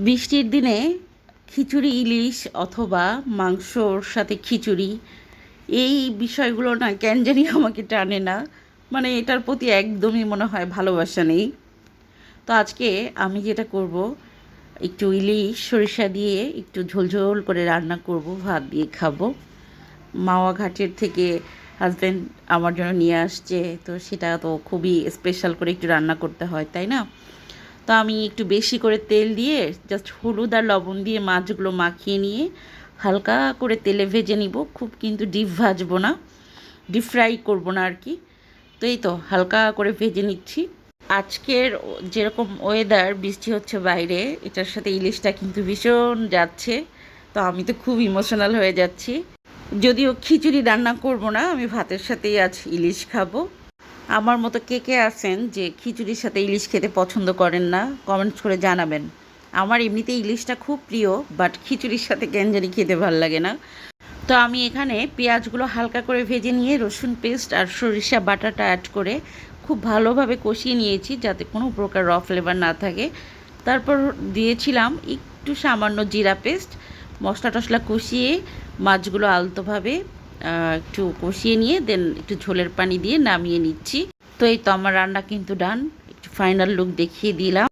বৃষ্টির দিনে খিচুড়ি ইলিশ অথবা মাংসর সাথে খিচুড়ি এই বিষয়গুলো না কেন জানি আমাকে টানে না। মানে এটার প্রতি একদমই মনে হয় ভালোবাসা নেই। তো আজকে আমি যেটা করব, একটু ইলিশ সরিষা দিয়ে একটু ঝোলঝোল করে রান্না করব, ভাত দিয়ে খাবো। মাওয়া ঘাটের থেকে হাজব্যান্ড আমার জন্য নিয়ে আসছে, তো সেটা তো খুবই স্পেশাল করে একটু রান্না করতে হয়, তাই না? তো আমি একটু বেশি করে তেল দিয়ে জাস্ট হলুদ আর লবণ দিয়ে মাছগুলো মাখিয়ে নিয়ে হালকা করে তেলে ভেজে নিব। খুব কিন্তু ডিপ ভাজবো না, ডিপ ফ্রাই করবো না আর কি। তো এই তো হালকা করে ভেজে নিচ্ছি। আজকের যেরকম ওয়েদার, বৃষ্টি হচ্ছে বাইরে, এটার সাথে ইলিশটা কিন্তু ভীষণ যাচ্ছে। তো আমি তো খুব ইমোশনাল হয়ে যাচ্ছি। যদিও খিচুড়ি রান্না করব না, আমি ভাতের সাথেই আজ ইলিশ খাবো। আমার মতো কে কে আছেন যে খিচুড়ির সাথে ইলিশ খেতে পছন্দ করেন না, কমেন্টস করে জানাবেন। আমার এমনিতে ইলিশটা খুব প্রিয়, বাট খিচুড়ির সাথে কেন জানি খেতে ভালো লাগে না। তো আমি এখানে পেঁয়াজগুলো হালকা করে ভেজে নিয়ে রসুন পেস্ট আর সরিষা বাটাটা অ্যাড করে খুব ভালোভাবে কষিয়ে নিয়েছি, যাতে কোনো প্রকার র ফ্লেভার না থাকে। তারপর দিয়েছিলাম একটু সামান্য জিরা পেস্ট। মশলা টশলা কষিয়ে মাছগুলো আলতোভাবে একটু কষিয়ে নিয়ে দেন একটু ঝোলের পানি দিয়ে নামিয়ে নিচ্ছি। তো এই তো আমার রান্না কিন্তু ডান। একটু ফাইনাল লুক দেখিয়ে দিলাম।